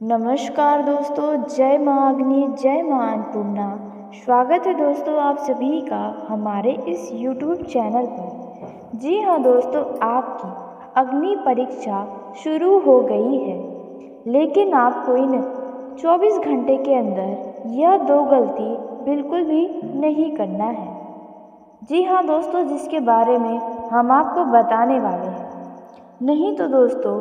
नमस्कार दोस्तों, जय माँ अग्नि, जय माँ अन्नपूर्णा। स्वागत है दोस्तों आप सभी का हमारे इस YouTube चैनल पर। जी हाँ दोस्तों, आपकी अग्नि परीक्षा शुरू हो गई है, लेकिन आपको इन 24 घंटे के अंदर यह 2 गलती बिल्कुल भी नहीं करना है। जी हाँ दोस्तों, जिसके बारे में हम आपको बताने वाले हैं। नहीं तो दोस्तों,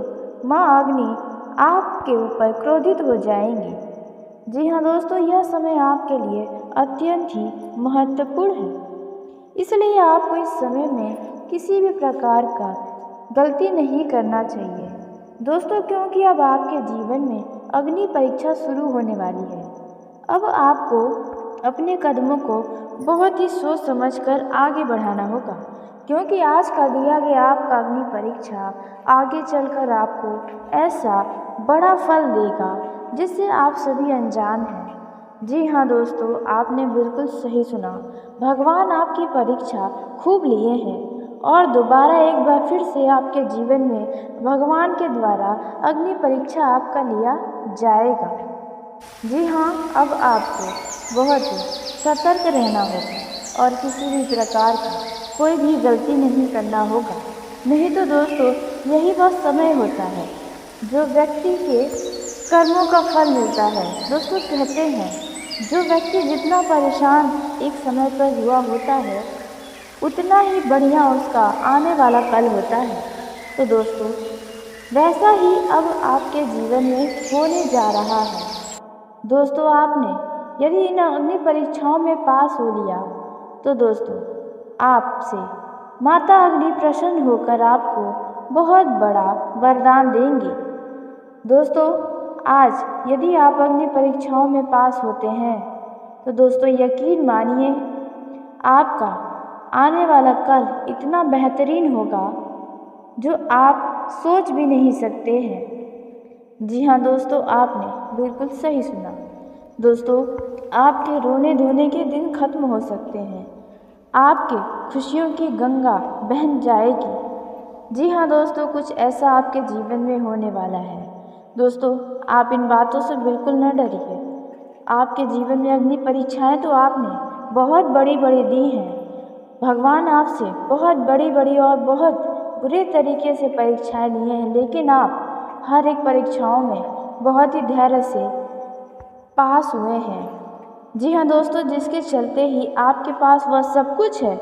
माँ अग्नि आपके ऊपर क्रोधित हो जाएंगी। जी हाँ दोस्तों, यह समय आपके लिए अत्यंत ही महत्वपूर्ण है, इसलिए आपको इस समय में किसी भी प्रकार का गलती नहीं करना चाहिए दोस्तों, क्योंकि अब आपके जीवन में अग्नि परीक्षा शुरू होने वाली है। अब आपको अपने कदमों को बहुत ही सोच समझकर आगे बढ़ाना होगा, क्योंकि आज का दिया गया आपका अग्नि परीक्षा आगे चलकर आपको ऐसा बड़ा फल देगा जिससे आप सभी अनजान हैं। जी हाँ दोस्तों, आपने बिल्कुल सही सुना। भगवान आपकी परीक्षा खूब लिए हैं और दोबारा एक बार फिर से आपके जीवन में भगवान के द्वारा अग्नि परीक्षा आपका लिया जाएगा। जी हाँ, अब आपको बहुत ही सतर्क रहना होगा और किसी भी प्रकार का कोई भी गलती नहीं करना होगा। नहीं तो दोस्तों, यही वह समय होता है जो व्यक्ति के कर्मों का फल मिलता है। दोस्तों कहते हैं, जो व्यक्ति जितना परेशान एक समय पर हुआ होता है, उतना ही बढ़िया उसका आने वाला कल होता है। तो दोस्तों, वैसा ही अब आपके जीवन में होने जा रहा है। दोस्तों, आपने यदि इन अग्नि परीक्षाओं में पास हो लिया तो दोस्तों, आपसे माता अग्नि प्रसन्न होकर आपको बहुत बड़ा वरदान देंगी। दोस्तों, आज यदि आप अग्नि परीक्षाओं में पास होते हैं तो दोस्तों यकीन मानिए, आपका आने वाला कल इतना बेहतरीन होगा जो आप सोच भी नहीं सकते हैं। जी हाँ दोस्तों, आपने बिल्कुल सही सुना। दोस्तों, आपके रोने धोने के दिन खत्म हो सकते हैं, आपके खुशियों की गंगा बहन जाएगी। जी हाँ दोस्तों, कुछ ऐसा आपके जीवन में होने वाला है। दोस्तों, आप इन बातों से बिल्कुल न डरिए। आपके जीवन में अग्नि परीक्षाएं तो आपने बहुत बड़ी बड़ी दी हैं। भगवान आपसे बहुत बड़ी बड़ी और बहुत बुरे तरीके से परीक्षाएं लिए हैं, लेकिन आप हर एक परीक्षाओं में बहुत ही धैर्य से पास हुए हैं। जी हाँ दोस्तों, जिसके चलते ही आपके पास वह सब कुछ है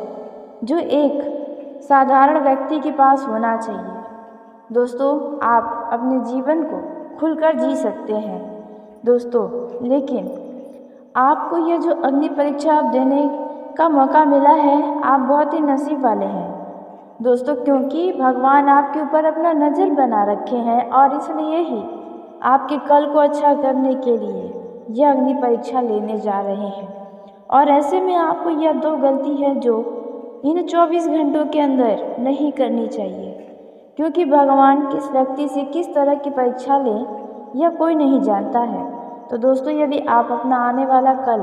जो एक साधारण व्यक्ति के पास होना चाहिए। दोस्तों, आप अपने जीवन को खुलकर जी सकते हैं दोस्तों, लेकिन आपको यह जो अग्नि परीक्षा आप देने का मौका मिला है, आप बहुत ही नसीब वाले हैं दोस्तों, क्योंकि भगवान आपके ऊपर अपना नज़र बना रखे हैं और इसलिए ही आपके कल को अच्छा करने के लिए यह अग्नि परीक्षा लेने जा रहे हैं। और ऐसे में आपको यह 2 गलती है जो इन 24 घंटों के अंदर नहीं करनी चाहिए, क्योंकि भगवान किस व्यक्ति से किस तरह की परीक्षा लें यह कोई नहीं जानता है। तो दोस्तों, यदि आप अपना आने वाला कल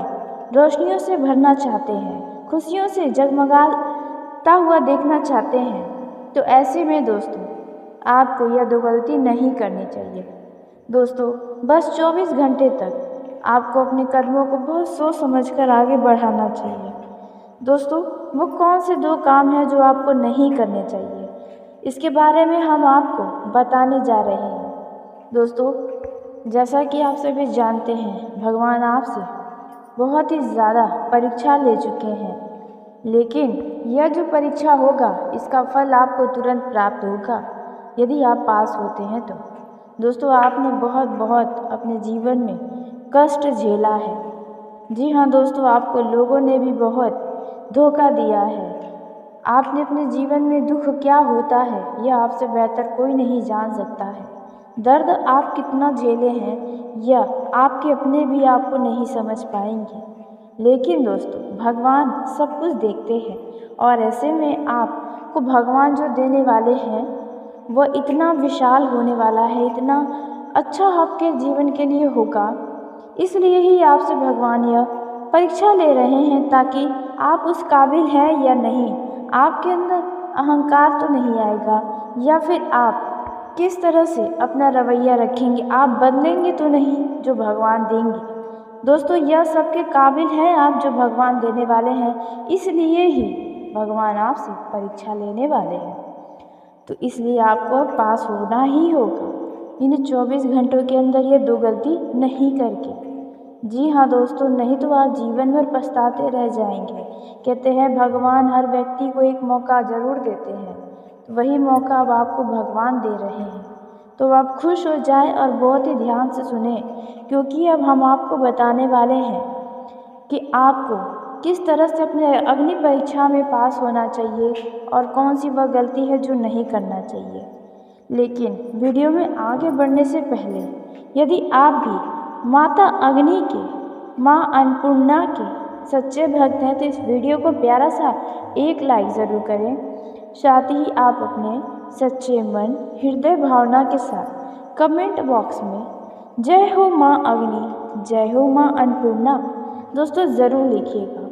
रोशनियों से भरना चाहते हैं, खुशियों से जगमगाता हुआ देखना चाहते हैं, तो ऐसे में दोस्तों आपको यह 2 गलती नहीं करनी चाहिए। दोस्तों, बस 24 घंटे तक आपको अपने कदमों को बहुत सोच समझकर आगे बढ़ाना चाहिए। दोस्तों, वो कौन से 2 काम हैं जो आपको नहीं करने चाहिए, इसके बारे में हम आपको बताने जा रहे हैं। दोस्तों, जैसा कि आप सभी जानते हैं, भगवान आपसे बहुत ही ज़्यादा परीक्षा ले चुके हैं, लेकिन यह जो परीक्षा होगा इसका फल आपको तुरंत प्राप्त होगा यदि आप पास होते हैं तो। दोस्तों, आपने बहुत बहुत अपने जीवन में कष्ट झेला है। जी हाँ दोस्तों, आपको लोगों ने भी बहुत धोखा दिया है। आपने अपने जीवन में दुख क्या होता है यह आपसे बेहतर कोई नहीं जान सकता है। दर्द आप कितना झेले हैं यह आपके अपने भी आपको नहीं समझ पाएंगे, लेकिन दोस्तों भगवान सब कुछ देखते हैं और ऐसे में आपको भगवान जो देने वाले हैं वह इतना विशाल होने वाला है, इतना अच्छा आपके जीवन के लिए होगा। इसलिए ही आपसे भगवान यह परीक्षा ले रहे हैं ताकि आप उस काबिल हैं या नहीं, आपके अंदर अहंकार तो नहीं आएगा या फिर आप किस तरह से अपना रवैया रखेंगे, आप बदलेंगे तो नहीं जो भगवान देंगे। दोस्तों यह सबके काबिल हैं आप जो भगवान देने वाले हैं, इसलिए ही भगवान आपसे परीक्षा लेने वाले हैं। तो इसलिए आपको पास होना ही होगा इन 24 घंटों के अंदर ये 2 गलती नहीं करके। जी हाँ दोस्तों, नहीं तो आप जीवन भर पछताते रह जाएंगे। कहते हैं भगवान हर व्यक्ति को एक मौका ज़रूर देते हैं, तो वही मौका अब आपको भगवान दे रहे हैं। तो आप खुश हो जाएं और बहुत ही ध्यान से सुने, क्योंकि अब हम आपको बताने वाले हैं कि आपको किस तरह से अपने अग्नि परीक्षा में पास होना चाहिए और कौन सी वह गलती है जो नहीं करना चाहिए। लेकिन वीडियो में आगे बढ़ने से पहले यदि आप भी माता अग्नि के, माँ अन्नपूर्णा के सच्चे भक्त हैं तो इस वीडियो को प्यारा सा एक लाइक ज़रूर करें। साथ ही आप अपने सच्चे मन, हृदय भावना के साथ कमेंट बॉक्स में जय हो माँ अग्नि, जय हो माँ अन्नपूर्णा दोस्तों ज़रूर लिखिएगा।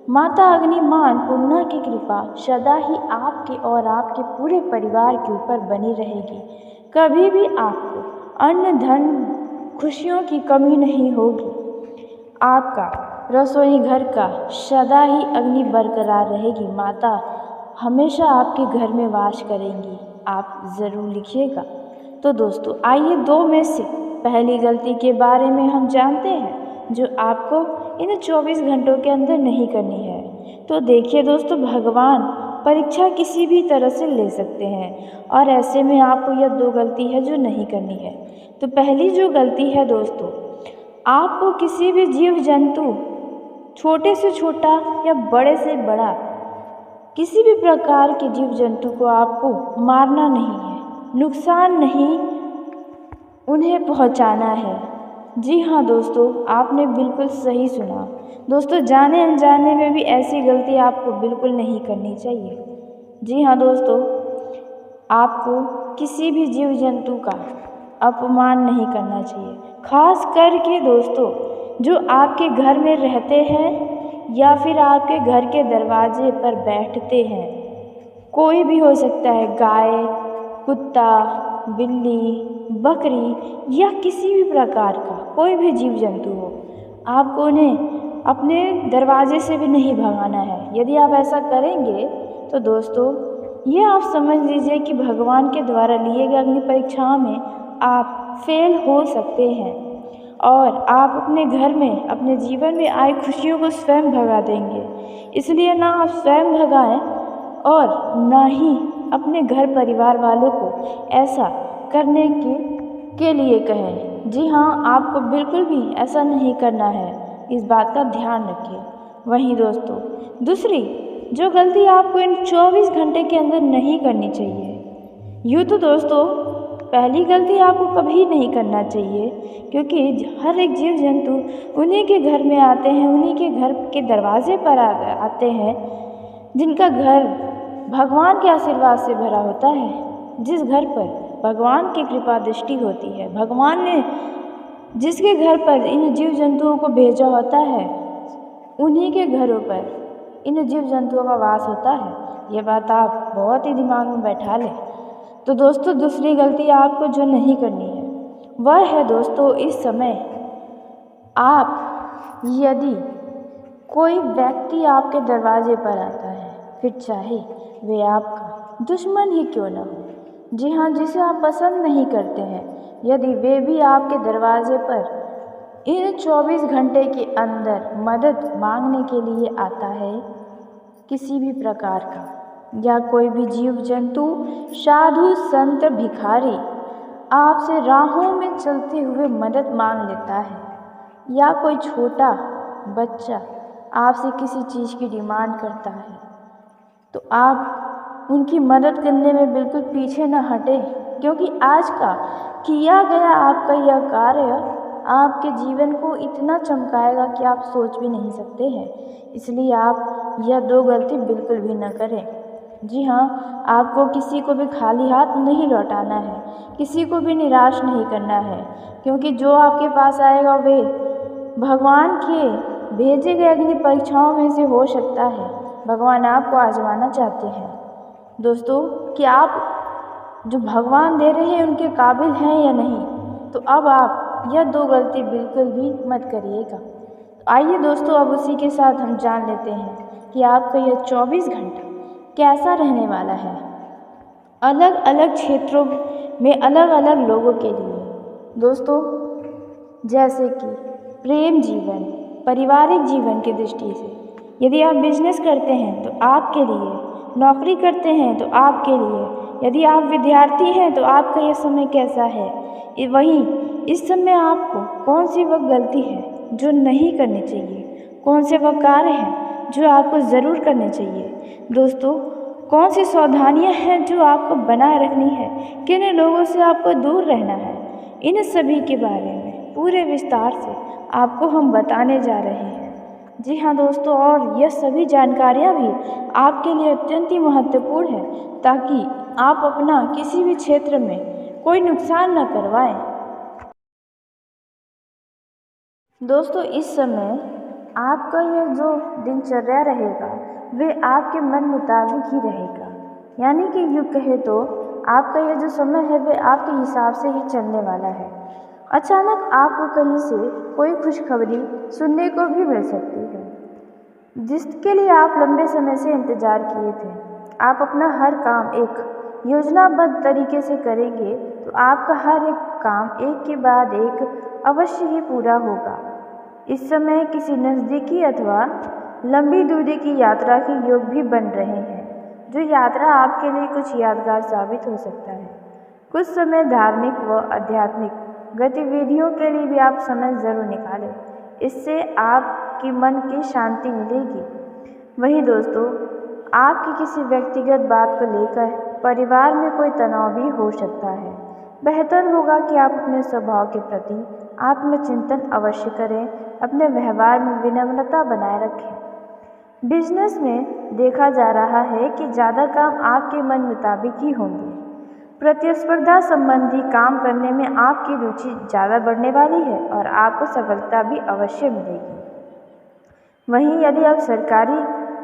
माता अग्नि, माँ अन्नपूर्णा की कृपा सदा ही आपके और आपके पूरे परिवार के ऊपर बनी रहेगी। कभी भी आपको अन्न, धन, खुशियों की कमी नहीं होगी। आपका रसोई घर का सदा ही अग्नि बरकरार रहेगी। माता हमेशा आपके घर में वास करेंगी, आप ज़रूर लिखिएगा। तो दोस्तों आइए 2 में से पहली गलती के बारे में हम जानते हैं जो आपको इन 24 घंटों के अंदर नहीं करनी है। तो देखिए दोस्तों, भगवान परीक्षा किसी भी तरह से ले सकते हैं और ऐसे में आपको यह 2 गलती है जो नहीं करनी है। तो पहली जो गलती है दोस्तों, आपको किसी भी जीव जंतु, छोटे से छोटा या बड़े से बड़ा, किसी भी प्रकार के जीव जंतु को आपको मारना नहीं है, नुकसान नहीं उन्हें पहुंचाना है। जी हाँ दोस्तों, आपने बिल्कुल सही सुना। दोस्तों जाने अनजाने में भी ऐसी गलती आपको बिल्कुल नहीं करनी चाहिए। जी हाँ दोस्तों, आपको किसी भी जीव जंतु का अपमान नहीं करना चाहिए। खास करके दोस्तों जो आपके घर में रहते हैं या फिर आपके घर के दरवाजे पर बैठते हैं, कोई भी हो सकता है, गाय, कुत्ता, बिल्ली, बकरी या किसी भी प्रकार का कोई भी जीव जंतु हो, आपको उन्हें अपने दरवाजे से भी नहीं भगाना है। यदि आप ऐसा करेंगे तो दोस्तों ये आप समझ लीजिए कि भगवान के द्वारा लिए गए अग्नि परीक्षाओं में आप फेल हो सकते हैं और आप अपने घर में, अपने जीवन में आई खुशियों को स्वयं भगा देंगे। इसलिए ना आप स्वयं भगाएं और ना ही अपने घर परिवार वालों को ऐसा करने के लिए कहें। जी हाँ, आपको बिल्कुल भी ऐसा नहीं करना है, इस बात का ध्यान रखिए। वहीं दोस्तों दूसरी जो गलती आपको इन 24 घंटे के अंदर नहीं करनी चाहिए, यूँ तो दोस्तों पहली गलती आपको कभी नहीं करना चाहिए, क्योंकि हर एक जीव जंतु उन्हीं के घर में आते हैं, उन्हीं के घर के दरवाजे पर आते हैं जिनका घर भगवान के आशीर्वाद से भरा होता है। जिस घर पर भगवान की कृपा दृष्टि होती है, भगवान ने जिसके घर पर इन जीव जंतुओं को भेजा होता है, उन्हीं के घरों पर इन जीव जंतुओं का वास होता है। ये बात आप बहुत ही दिमाग में बैठा लें। तो दोस्तों दूसरी गलती आपको जो नहीं करनी है वह है दोस्तों, इस समय आप यदि कोई व्यक्ति आपके दरवाजे पर आता है, फिर चाहे वे आपका दुश्मन ही क्यों न हो, जी हाँ, जिसे आप पसंद नहीं करते हैं, यदि वे भी आपके दरवाजे पर इन 24 घंटे के अंदर मदद मांगने के लिए आता है, किसी भी प्रकार का, या कोई भी जीव जंतु, साधु संत भिखारी आपसे राहों में चलते हुए मदद मांग लेता है, या कोई छोटा बच्चा आपसे किसी चीज़ की डिमांड करता है, तो आप उनकी मदद करने में बिल्कुल पीछे न हटें, क्योंकि आज का किया गया आपका यह कार्य आपके जीवन को इतना चमकाएगा कि आप सोच भी नहीं सकते हैं। इसलिए आप यह 2 गलती बिल्कुल भी न करें। जी हाँ, आपको किसी को भी खाली हाथ नहीं लौटाना है, किसी को भी निराश नहीं करना है, क्योंकि जो आपके पास आएगा वे भगवान के भेजे गए अग्नि परीक्षाओं में से हो सकता है। भगवान आपको आजमाना चाहते हैं दोस्तों कि आप जो भगवान दे रहे हैं उनके काबिल हैं या नहीं। तो अब आप यह 2 गलती बिल्कुल भी मत करिएगा। आइए दोस्तों, अब उसी के साथ हम जान लेते हैं कि आपका यह 24 घंटा कैसा रहने वाला है। अलग अलग क्षेत्रों में अलग अलग लोगों के लिए दोस्तों, जैसे कि प्रेम जीवन, पारिवारिक जीवन की दृष्टि से, यदि आप बिजनेस करते हैं तो आपके लिए, नौकरी करते हैं तो आपके लिए, यदि आप विद्यार्थी हैं तो आपका यह समय कैसा है। वहीं इस समय आपको कौन सी वह गलती है जो नहीं करनी चाहिए, कौन से वह कार्य हैं जो आपको ज़रूर करने चाहिए। दोस्तों, कौन सी सावधानियां हैं जो आपको बनाए रखनी है, किन लोगों से आपको दूर रहना है, इन सभी के बारे में पूरे विस्तार से आपको हम बताने जा रहे हैं। जी हाँ दोस्तों, और यह सभी जानकारियाँ भी आपके लिए अत्यंत ही महत्वपूर्ण है, ताकि आप अपना किसी भी क्षेत्र में कोई नुकसान न करवाएं। दोस्तों, इस समय आपका यह जो दिनचर्या रहेगा वह आपके मन मुताबिक ही रहेगा। यानी कि यूँ कहे तो आपका यह जो समय है वह आपके हिसाब से ही चलने वाला है। अचानक आपको कहीं से कोई खुशखबरी सुनने को भी मिल सकती है, जिसके लिए आप लंबे समय से इंतज़ार किए थे। आप अपना हर काम एक योजनाबद्ध तरीके से करेंगे तो आपका हर एक काम एक के बाद एक अवश्य ही पूरा होगा। इस समय किसी नज़दीकी अथवा लंबी दूरी की यात्रा के योग भी बन रहे हैं, जो यात्रा आपके लिए कुछ यादगार साबित हो सकता है। कुछ समय धार्मिक व आध्यात्मिक गतिविधियों के लिए भी आप समय ज़रूर निकालें, इससे आपकी मन की शांति मिलेगी। वहीं दोस्तों, आपकी किसी व्यक्तिगत बात को लेकर परिवार में कोई तनाव भी हो सकता है। बेहतर होगा कि आप अपने स्वभाव के प्रति आत्मचिंतन अवश्य करें, अपने व्यवहार में विनम्रता बनाए रखें। बिजनेस में देखा जा रहा है कि ज़्यादा काम आपके मन मुताबिक ही होंगे। प्रतिस्पर्धा संबंधी काम करने में आपकी रुचि ज़्यादा बढ़ने वाली है और आपको सफलता भी अवश्य मिलेगी। वहीं यदि आप सरकारी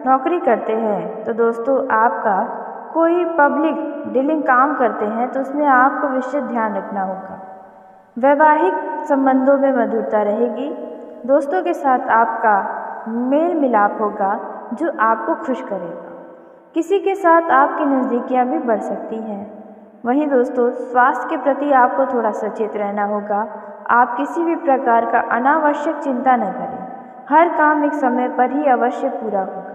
नौकरी करते हैं तो दोस्तों, आपका कोई पब्लिक डीलिंग काम करते हैं तो उसमें आपको विशेष ध्यान रखना होगा। वैवाहिक संबंधों में मधुरता रहेगी। दोस्तों के साथ आपका मेल मिलाप होगा जो आपको खुश करेगा। किसी के साथ आपकी नज़दीकियाँ भी बढ़ सकती हैं। वहीं दोस्तों, स्वास्थ्य के प्रति आपको थोड़ा सचेत रहना होगा। आप किसी भी प्रकार का अनावश्यक चिंता न करें, हर काम एक समय पर ही अवश्य पूरा होगा।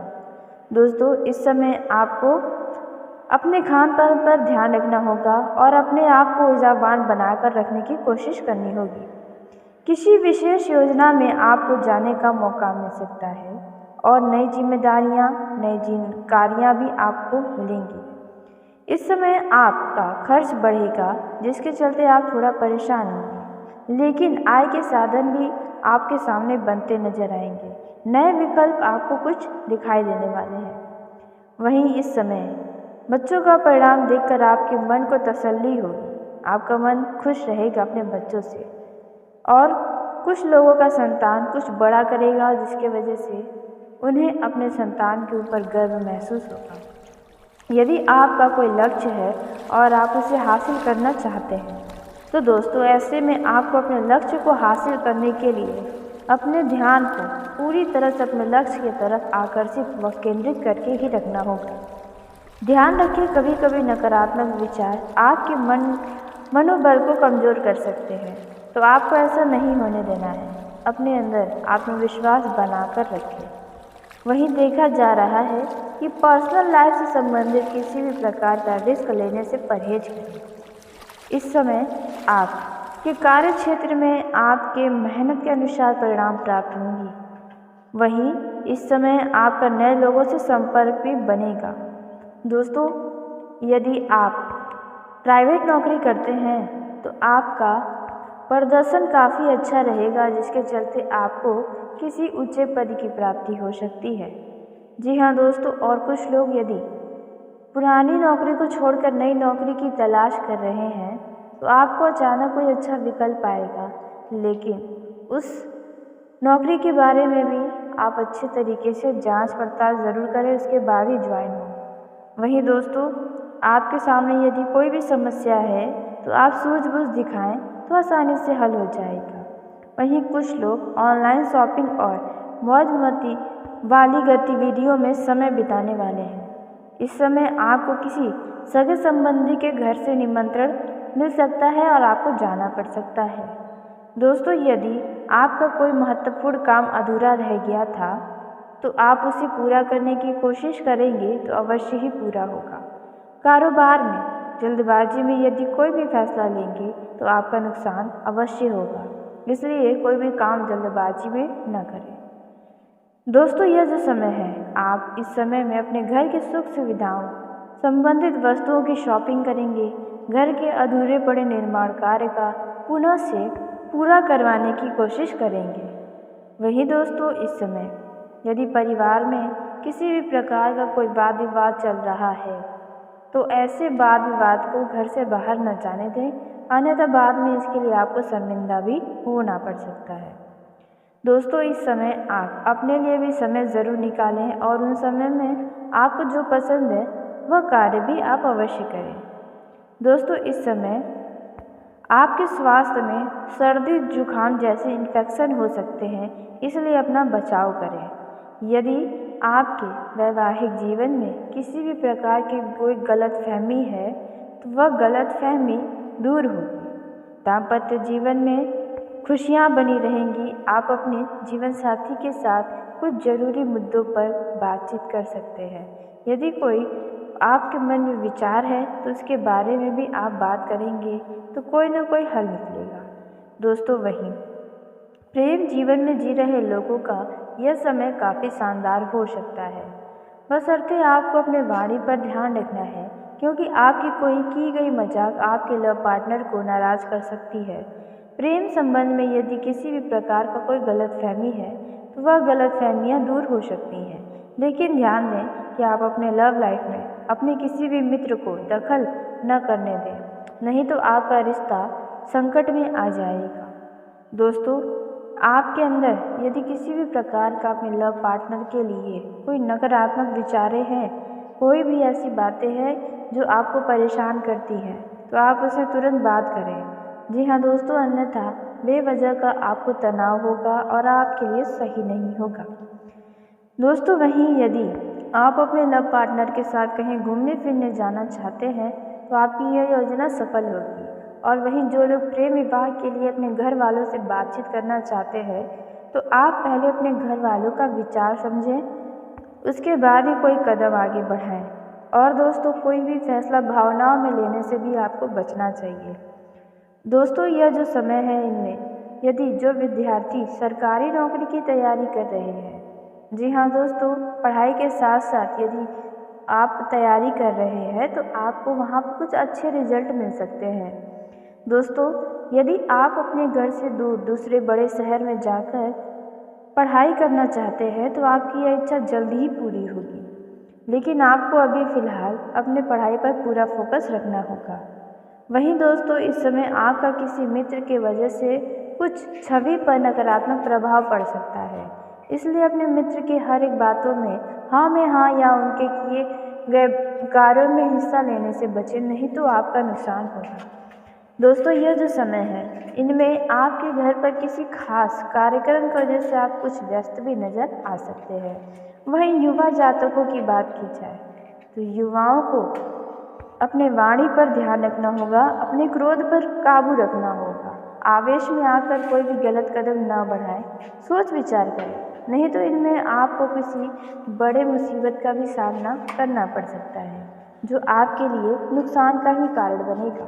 दोस्तों, इस समय आपको अपने खान पान पर ध्यान रखना होगा और अपने आप को ऊर्जावान बनाकर रखने की कोशिश करनी होगी। किसी विशेष योजना में आपको जाने का मौका मिल सकता है और नई जिम्मेदारियां, नई जानकारियां भी आपको मिलेंगी। इस समय आपका खर्च बढ़ेगा, जिसके चलते आप थोड़ा परेशान होंगे, लेकिन आय के साधन भी आपके सामने बनते नजर आएंगे। नए विकल्प आपको कुछ दिखाई देने वाले हैं। वहीं इस समय बच्चों का परिणाम देखकर आपके मन को तसल्ली होगी। आपका मन खुश रहेगा अपने बच्चों से, और कुछ लोगों का संतान कुछ बड़ा करेगा, जिसके वजह से उन्हें अपने संतान के ऊपर गर्व महसूस होगा। यदि आपका कोई लक्ष्य है और आप उसे हासिल करना चाहते हैं तो दोस्तों, ऐसे में आपको अपने लक्ष्य को हासिल करने के लिए अपने ध्यान को पूरी तरह से अपने लक्ष्य की तरफ आकर्षित व केंद्रित करके ही रखना होगा। ध्यान रखें, कभी कभी नकारात्मक विचार आपके मनोबल को कमज़ोर कर सकते हैं, तो आपको ऐसा नहीं होने देना है। अपने अंदर आत्मविश्वास बनाकर रखें। वहीं देखा जा रहा है कि पर्सनल लाइफ से संबंधित किसी भी प्रकार का रिस्क लेने से परहेज करें। इस समय आपके कार्य क्षेत्र में आपके मेहनत के अनुसार परिणाम प्राप्त होंगे। वहीं इस समय आपका नए लोगों से संपर्क भी बनेगा। दोस्तों, यदि आप प्राइवेट नौकरी करते हैं तो आपका प्रदर्शन काफ़ी अच्छा रहेगा, जिसके चलते आपको किसी ऊंचे पद की प्राप्ति हो सकती है। जी हाँ दोस्तों, और कुछ लोग यदि पुरानी नौकरी को छोड़कर नई नौकरी की तलाश कर रहे हैं तो आपको अचानक कोई अच्छा विकल्प आएगा, लेकिन उस नौकरी के बारे में भी आप अच्छे तरीके से जांच पड़ताल ज़रूर करें, उसके बाद ही ज्वाइन हो। वहीं दोस्तों, आपके सामने यदि कोई भी समस्या है तो आप सूझबूझ दिखाएं तो आसानी से हल हो जाएगा। वहीं कुछ लोग ऑनलाइन शॉपिंग और मौज मस्ती वाली गतिविधियों में समय बिताने वाले हैं। इस समय आपको किसी सगे संबंधी के घर से निमंत्रण मिल सकता है और आपको जाना पड़ सकता है। दोस्तों, यदि आपका कोई महत्वपूर्ण काम अधूरा रह गया था तो आप उसे पूरा करने की कोशिश करेंगे तो अवश्य ही पूरा होगा। कारोबार में जल्दबाजी में यदि कोई भी फैसला लेंगे तो आपका नुकसान अवश्य होगा, इसलिए कोई भी काम जल्दबाजी में न करें। दोस्तों, यह जो समय है, आप इस समय में अपने घर की सुख सुविधाओं संबंधित वस्तुओं की शॉपिंग करेंगे। घर के अधूरे पड़े निर्माण कार्य का पुनः से पूरा करवाने की कोशिश करेंगे। वहीं दोस्तों, इस समय यदि परिवार में किसी भी प्रकार का कोई वाद विवाद चल रहा है तो ऐसे वाद विवाद को घर से बाहर न जाने दें, अन्यथा बाद में इसके लिए आपको शर्मिंदा भी होना पड़ सकता है। दोस्तों, इस समय आप अपने लिए भी समय ज़रूर निकालें और उन समय में आपको जो पसंद है वह कार्य भी आप अवश्य करें। दोस्तों, इस समय आपके स्वास्थ्य में सर्दी जुकाम जैसे इन्फेक्शन हो सकते हैं, इसलिए अपना बचाव करें। यदि आपके वैवाहिक जीवन में किसी भी प्रकार की कोई गलतफहमी है तो वह गलतफहमी दूर होगी। दाम्पत्य जीवन में खुशियाँ बनी रहेंगी। आप अपने जीवन साथी के साथ कुछ जरूरी मुद्दों पर बातचीत कर सकते हैं। यदि कोई आपके मन में विचार है तो उसके बारे में भी आप बात करेंगे तो कोई ना कोई हल निकलेगा। दोस्तों, वहीं प्रेम जीवन में जी रहे लोगों का यह समय काफ़ी शानदार हो सकता है, बशर्ते आपको अपने वाणी पर ध्यान रखना है, क्योंकि आपकी कोई की गई मजाक आपके लव पार्टनर को नाराज़ कर सकती है। प्रेम संबंध में यदि किसी भी प्रकार का कोई गलतफहमी है तो वह गलतफहमियां दूर हो सकती हैं, लेकिन ध्यान दें कि आप अपने लव लाइफ में अपने किसी भी मित्र को दखल न करने दें, नहीं तो आपका रिश्ता संकट में आ जाएगा। दोस्तों, आपके अंदर यदि किसी भी प्रकार का अपने लव पार्टनर के लिए कोई नकारात्मक विचारें हैं, कोई भी ऐसी बातें हैं जो आपको परेशान करती हैं, तो आप उसे तुरंत बात करें। जी हाँ दोस्तों, अन्यथा बेवजह का आपको तनाव होगा और आपके लिए सही नहीं होगा। दोस्तों, वहीं यदि आप अपने लव पार्टनर के साथ कहीं घूमने फिरने जाना चाहते हैं तो आपकी यह योजना सफल होगी। और वहीं जो लोग प्रेम विवाह के लिए अपने घर वालों से बातचीत करना चाहते हैं तो आप पहले अपने घर वालों का विचार समझें, उसके बाद ही कोई कदम आगे बढ़ाएं। और दोस्तों, कोई भी फैसला भावनाओं में लेने से भी आपको बचना चाहिए। दोस्तों, यह जो समय है, इनमें यदि जो विद्यार्थी सरकारी नौकरी की तैयारी कर रहे हैं, जी हाँ दोस्तों, पढ़ाई के साथ साथ यदि आप तैयारी कर रहे हैं तो आपको वहाँ पर कुछ अच्छे रिजल्ट मिल सकते हैं। दोस्तों, यदि आप अपने घर से दूर दूसरे बड़े शहर में जाकर पढ़ाई करना चाहते हैं तो आपकी यह इच्छा जल्द ही पूरी होगी, लेकिन आपको अभी फ़िलहाल अपने पढ़ाई पर पूरा फोकस रखना होगा। वहीं दोस्तों, इस समय आपका किसी मित्र के वजह से कुछ छवि पर नकारात्मक प्रभाव पड़ सकता है, इसलिए अपने मित्र की हर एक बातों में हाँ में हाँ या उनके किए गए कार्यों में हिस्सा लेने से बचें, नहीं तो आपका नुकसान होगा। दोस्तों, यह जो समय है, इनमें आपके घर पर किसी खास कार्यक्रम की वजह से आप कुछ व्यस्त भी नजर आ सकते हैं। वहीं युवा जातकों की बात की जाए तो युवाओं को अपने वाणी पर ध्यान रखना होगा, अपने क्रोध पर काबू रखना होगा। आवेश में आकर कोई भी गलत कदम न बढ़ाएं, सोच विचार करें, नहीं तो इनमें आपको किसी बड़े मुसीबत का भी सामना करना पड़ सकता है, जो आपके लिए नुकसान का ही कारण बनेगा।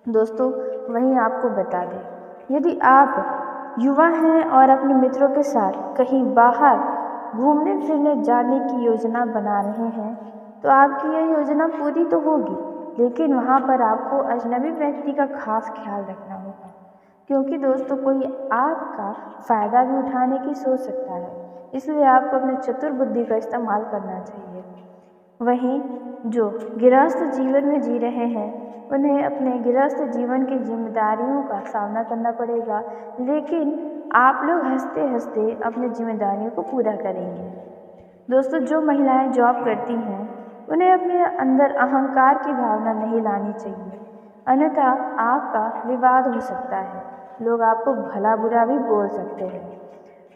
दोस्तों, वहीं आपको बता दें, यदि आप युवा हैं और अपने मित्रों के साथ कहीं बाहर घूमने फिरने जाने की योजना बना रहे हैं तो आपकी यह योजना पूरी तो होगी, लेकिन वहाँ पर आपको अजनबी व्यक्ति का खास ख्याल रखना होगा, क्योंकि दोस्तों कोई आपका फ़ायदा भी उठाने की सोच सकता है, इसलिए आपको अपने चतुर बुद्धि का इस्तेमाल करना चाहिए। वहीं जो गृहस्थ जीवन में जी रहे हैं उन्हें अपने गृहस्थ जीवन की जिम्मेदारियों का सामना करना पड़ेगा, लेकिन आप लोग हंसते हंसते अपनी जिम्मेदारियों को पूरा करेंगे। दोस्तों, जो महिलाएं जॉब करती हैं उन्हें अपने अंदर अहंकार की भावना नहीं लानी चाहिए, अन्यथा आपका विवाद हो सकता है। लोग आपको भला बुरा भी बोल सकते हैं।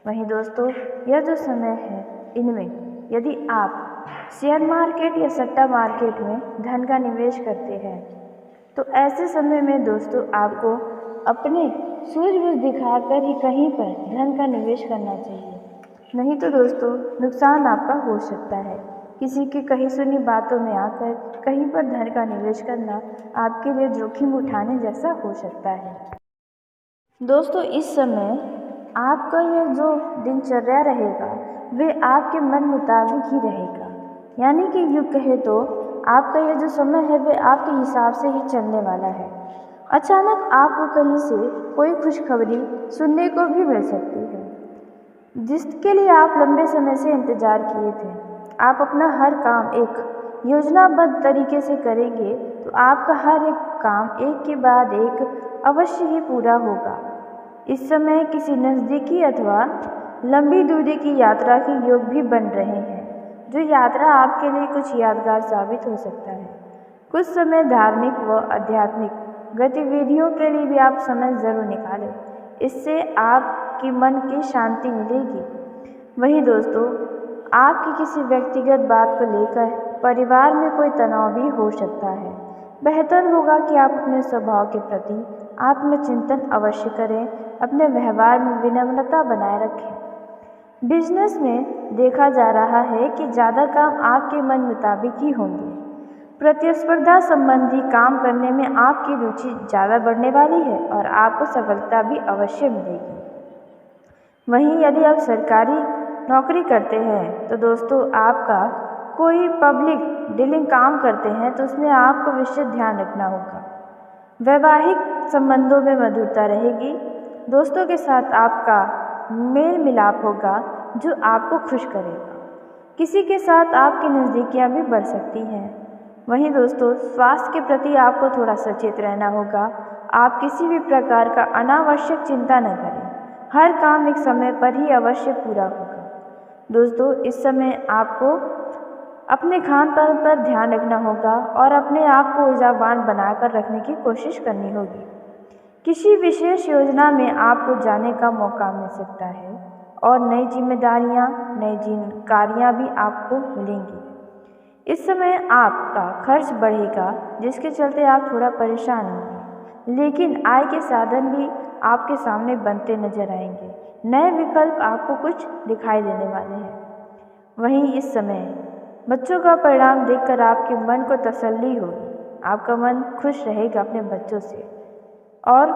वहीं दोस्तों, यह जो समय है, इनमें यदि आप शेयर मार्केट या सट्टा मार्केट में धन का निवेश करते हैं तो ऐसे समय में दोस्तों आपको अपने सूझबूझ दिखाकर ही कहीं पर धन का निवेश करना चाहिए, नहीं तो दोस्तों नुकसान आपका हो सकता है। किसी की कही सुनी बातों में आकर कहीं पर धन का निवेश करना आपके लिए जोखिम उठाने जैसा हो सकता है। दोस्तों, इस समय आपका यह जो दिनचर्या रहेगा वे आपके मन मुताबिक ही रहेगा, यानी कि यूँ कहे तो आपका यह जो समय है वे आपके हिसाब से ही चलने वाला है। अचानक आपको कहीं से कोई खुशखबरी सुनने को भी मिल सकती है जिसके लिए आप लंबे समय से इंतजार किए थे। आप अपना हर काम एक योजनाबद्ध तरीके से करेंगे तो आपका हर एक काम एक के बाद एक अवश्य ही पूरा होगा। इस समय किसी नज़दीकी अथवा लंबी दूरी की यात्रा के योग भी बन रहे हैं, जो यात्रा आपके लिए कुछ यादगार साबित हो सकता है। कुछ समय धार्मिक व आध्यात्मिक गतिविधियों के लिए भी आप समय ज़रूर निकालें, इससे आपकी मन की शांति मिलेगी। वहीं दोस्तों, आपकी किसी व्यक्तिगत बात को लेकर परिवार में कोई तनाव भी हो सकता है। बेहतर होगा कि आप अपने स्वभाव के प्रति आत्मचिंतन अवश्य करें, अपने व्यवहार में विनम्रता बनाए रखें। बिजनेस में देखा जा रहा है कि ज़्यादा काम आपके मन मुताबिक ही होंगे। प्रतिस्पर्धा संबंधी काम करने में आपकी रुचि ज़्यादा बढ़ने वाली है और आपको सफलता भी अवश्य मिलेगी। वहीं यदि आप सरकारी नौकरी करते हैं तो दोस्तों आपका कोई पब्लिक डीलिंग काम करते हैं तो उसमें आपको विशेष ध्यान रखना होगा। वैवाहिक संबंधों में मधुरता रहेगी। दोस्तों के साथ आपका मेल मिलाप होगा जो आपको खुश करेगा। किसी के साथ आपकी नज़दीकियाँ भी बढ़ सकती हैं। वहीं दोस्तों, स्वास्थ्य के प्रति आपको थोड़ा सचेत रहना होगा। आप किसी भी प्रकार का अनावश्यक चिंता न करें, हर काम एक समय पर ही अवश्य पूरा होगा। दोस्तों, इस समय आपको अपने खान पान पर ध्यान रखना होगा और अपने आप को ऊर्जावान बनाकर रखने की कोशिश करनी होगी। किसी विशेष योजना में आपको जाने का मौका मिल सकता है और नई जिम्मेदारियां, नई जानकारियां भी आपको मिलेंगी। इस समय आपका खर्च बढ़ेगा जिसके चलते आप थोड़ा परेशान होंगे, लेकिन आय के साधन भी आपके सामने बनते नजर आएंगे। नए विकल्प आपको कुछ दिखाई देने वाले हैं। वहीं इस समय बच्चों का परिणाम देखकर आपके मन को तसल्ली होगी। आपका मन खुश रहेगा अपने बच्चों से और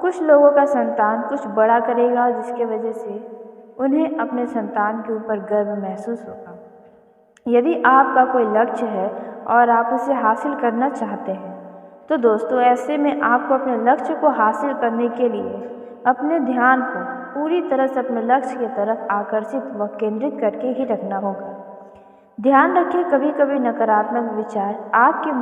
कुछ लोगों का संतान कुछ बड़ा करेगा जिसके वजह से उन्हें अपने संतान के ऊपर गर्व महसूस होगा। यदि आपका कोई लक्ष्य है और आप उसे हासिल करना चाहते हैं तो दोस्तों ऐसे में आपको अपने लक्ष्य को हासिल करने के लिए अपने ध्यान को पूरी तरह से अपने लक्ष्य की तरफ आकर्षित व केंद्रित करके ही रखना होगा। ध्यान रखें, कभी कभी नकारात्मक विचार आपके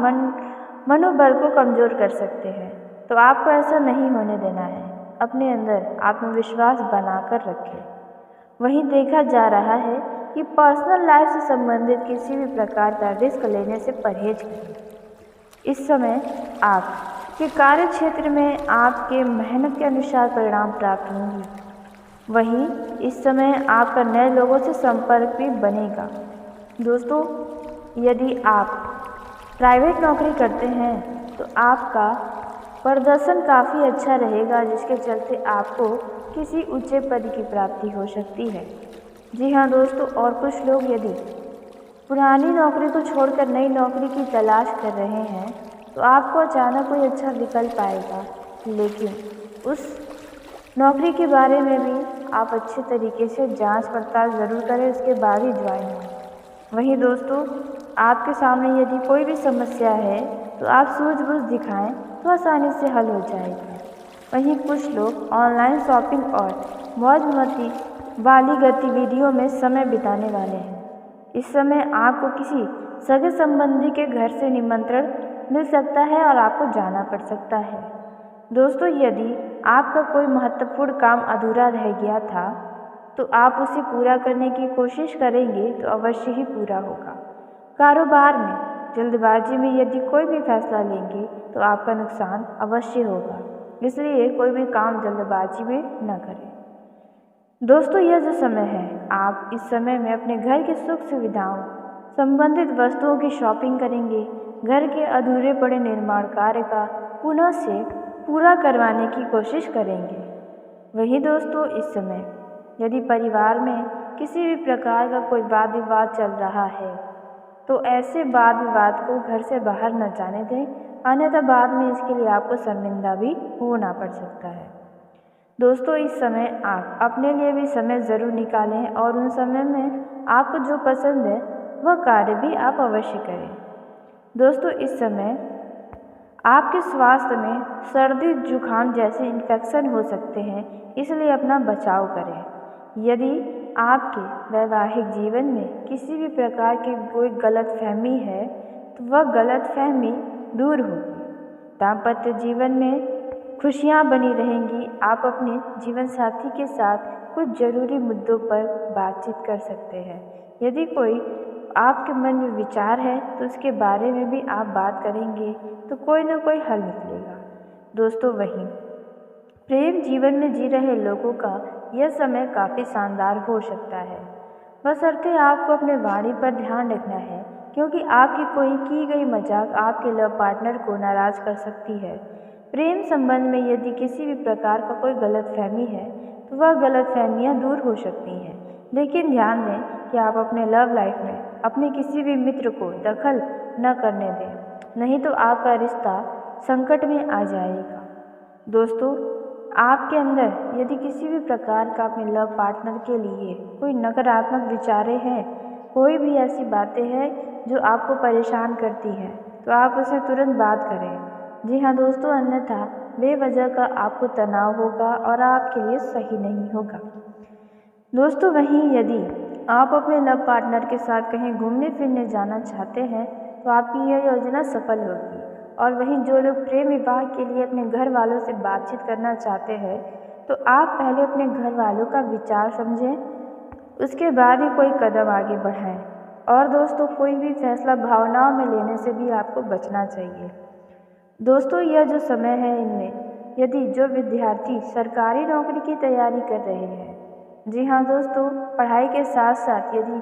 मनोबल को कमज़ोर कर सकते हैं, तो आपको ऐसा नहीं होने देना है। अपने अंदर आत्मविश्वास बनाकर रखें। वहीं देखा जा रहा है कि पर्सनल लाइफ से संबंधित किसी भी प्रकार का रिस्क लेने से परहेज करें। इस समय आपके कार्य क्षेत्र में आपके मेहनत के अनुसार परिणाम प्राप्त होंगे। वहीं इस समय आपका नए लोगों से संपर्क भी बनेगा। दोस्तों, यदि आप प्राइवेट नौकरी करते हैं तो आपका प्रदर्शन काफ़ी अच्छा रहेगा जिसके चलते आपको किसी ऊंचे पद की प्राप्ति हो सकती है। जी हाँ दोस्तों, और कुछ लोग यदि पुरानी नौकरी को छोड़कर नई नौकरी की तलाश कर रहे हैं तो आपको अचानक कोई अच्छा विकल्प आएगा, लेकिन उस नौकरी के बारे में भी आप अच्छे तरीके से जांच पड़ताल ज़रूर करें, उसके बाद ही ज्वाइन हों। वहीं दोस्तों, आपके सामने यदि कोई भी समस्या है तो आप सूझबूझ दिखाएं तो आसानी से हल हो जाएगी। वहीं कुछ लोग ऑनलाइन शॉपिंग और मौज-मस्ती वाली गतिविधियों में समय बिताने वाले हैं। इस समय आपको किसी सगे संबंधी के घर से निमंत्रण मिल सकता है और आपको जाना पड़ सकता है। दोस्तों, यदि आपका कोई महत्वपूर्ण काम अधूरा रह गया था तो आप उसे पूरा करने की कोशिश करेंगे तो अवश्य ही पूरा होगा। कारोबार में जल्दबाजी में यदि कोई भी फैसला लेंगे तो आपका नुकसान अवश्य होगा, इसलिए कोई भी काम जल्दबाजी में न करें। दोस्तों, यह जो समय है, आप इस समय में अपने घर की सुख सुविधाओं संबंधित वस्तुओं की शॉपिंग करेंगे। घर के अधूरे पड़े निर्माण कार्य का पुनः से पूरा करवाने की कोशिश करेंगे। वहीं दोस्तों, इस समय यदि परिवार में किसी भी प्रकार का कोई वाद विवाद चल रहा है तो ऐसे वाद विवाद को घर से बाहर न जाने दें, अन्यथा बाद में इसके लिए आपको शर्मिंदा भी होना पड़ सकता है। दोस्तों, इस समय आप अपने लिए भी समय ज़रूर निकालें और उन समय में आपको जो पसंद है वह कार्य भी आप अवश्य करें। दोस्तों, इस समय आपके स्वास्थ्य में सर्दी जुकाम जैसे इन्फेक्शन हो सकते हैं, इसलिए अपना बचाव करें। यदि आपके वैवाहिक जीवन में किसी भी प्रकार की कोई गलतफहमी है तो वह गलतफहमी दूर होगी। दाम्पत्य जीवन में खुशियाँ बनी रहेंगी। आप अपने जीवन साथी के साथ कुछ जरूरी मुद्दों पर बातचीत कर सकते हैं। यदि कोई आपके मन में विचार है तो उसके बारे में भी आप बात करेंगे तो कोई ना कोई हल निकलेगा। दोस्तों, वहीं प्रेम जीवन में जी रहे लोगों का यह समय काफ़ी शानदार हो सकता है, बशर्ते आपको अपने वाणी पर ध्यान रखना है, क्योंकि आपकी कोई की गई मजाक आपके लव पार्टनर को नाराज़ कर सकती है। प्रेम संबंध में यदि किसी भी प्रकार का कोई गलतफहमी है तो वह गलतफहमियाँ दूर हो सकती हैं, लेकिन ध्यान दें कि आप अपने लव लाइफ में अपने किसी भी मित्र को दखल न करने दें, नहीं तो आपका रिश्ता संकट में आ जाएगा। दोस्तों, आपके अंदर यदि किसी भी प्रकार का अपने लव पार्टनर के लिए कोई नकारात्मक विचारें हैं, कोई भी ऐसी बातें हैं जो आपको परेशान करती हैं, तो आप उसे तुरंत बात करें। जी हाँ दोस्तों, अन्यथा बेवजह का आपको तनाव होगा और आपके लिए सही नहीं होगा। दोस्तों, वहीं यदि आप अपने लव पार्टनर के साथ कहीं घूमने फिरने जाना चाहते हैं तो आपकी यह योजना सफल होगी। और वहीं जो लोग प्रेम विवाह के लिए अपने घर वालों से बातचीत करना चाहते हैं तो आप पहले अपने घर वालों का विचार समझें, उसके बाद ही कोई कदम आगे बढ़ाएं। और दोस्तों, कोई भी फैसला भावनाओं में लेने से भी आपको बचना चाहिए। दोस्तों, यह जो समय है, इनमें यदि जो विद्यार्थी सरकारी नौकरी की तैयारी कर रहे हैं, जी हाँ दोस्तों, पढ़ाई के साथ साथ यदि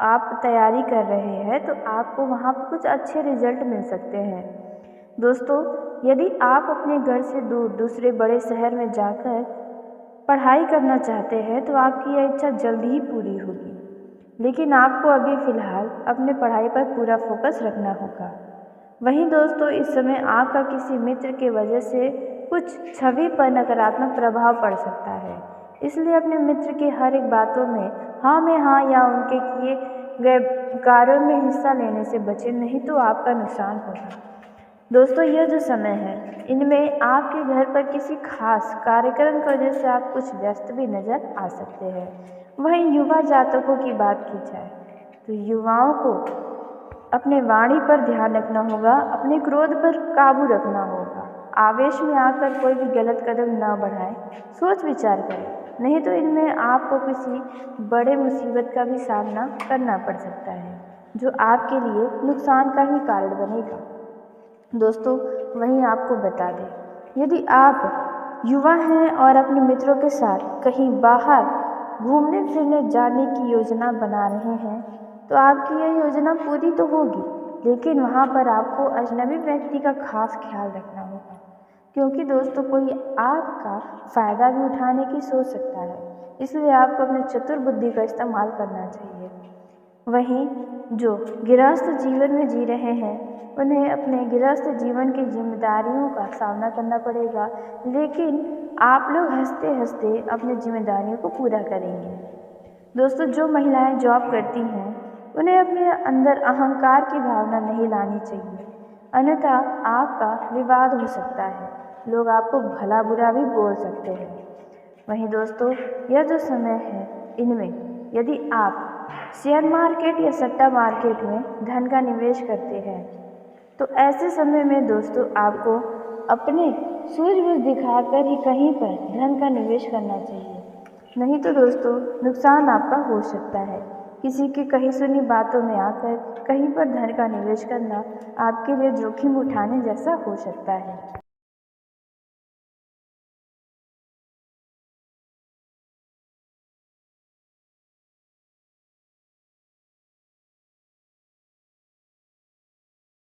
आप तैयारी कर रहे हैं तो आपको वहाँ पर कुछ अच्छे रिजल्ट मिल सकते हैं। दोस्तों, यदि आप अपने घर से दूर दूसरे बड़े शहर में जाकर पढ़ाई करना चाहते हैं तो आपकी यह इच्छा जल्द ही पूरी होगी, लेकिन आपको अभी फ़िलहाल अपने पढ़ाई पर पूरा फोकस रखना होगा। वहीं दोस्तों, इस समय आपका किसी मित्र के वजह से कुछ छवि पर नकारात्मक प्रभाव पड़ सकता है, इसलिए अपने मित्र की हर एक बातों में हाँ में हाँ या उनके किए गए कार्यों में हिस्सा लेने से बचें, नहीं तो आपका नुकसान होगा। दोस्तों, यह जो समय है, इनमें आपके घर पर किसी खास कार्यक्रम की वजह से आप कुछ व्यस्त भी नज़र आ सकते हैं। वहीं युवा जातकों की बात की जाए तो युवाओं को अपने वाणी पर ध्यान रखना होगा, अपने क्रोध पर काबू रखना होगा। आवेश में आकर कोई भी गलत कदम न बढ़ाएं, सोच विचार करें, नहीं तो इनमें आपको किसी बड़े मुसीबत का भी सामना करना पड़ सकता है, जो आपके लिए नुकसान का ही कारण बनेगा। दोस्तों, वहीं आपको बता दें, यदि आप युवा हैं और अपने मित्रों के साथ कहीं बाहर घूमने फिरने जाने की योजना बना रहे हैं तो आपकी यह योजना पूरी तो होगी, लेकिन वहाँ पर आपको अजनबी व्यक्ति का खास ख्याल रखना होगा, क्योंकि दोस्तों कोई आपका फ़ायदा भी उठाने की सोच सकता है, इसलिए आपको अपने चतुर बुद्धि का इस्तेमाल करना चाहिए। वहीं जो गृहस्थ जीवन में जी रहे हैं उन्हें अपने गृहस्थ जीवन की जिम्मेदारियों का सामना करना पड़ेगा, लेकिन आप लोग हंसते हंसते अपनी जिम्मेदारियों को पूरा करेंगे। दोस्तों, जो महिलाएं जॉब करती हैं उन्हें अपने अंदर अहंकार की भावना नहीं लानी चाहिए, अन्यथा आपका विवाद हो सकता है, लोग आपको भला बुरा भी बोल सकते हैं। वहीं दोस्तों, यह जो समय है, इनमें यदि आप शेयर मार्केट या सट्टा मार्केट में धन का निवेश करते हैं तो ऐसे समय में दोस्तों आपको अपने सूझबूझ दिखाकर ही कहीं पर धन का निवेश करना चाहिए, नहीं तो दोस्तों नुकसान आपका हो सकता है। किसी की कही सुनी बातों में आकर कहीं पर धन का निवेश करना आपके लिए जोखिम उठाने जैसा हो सकता है।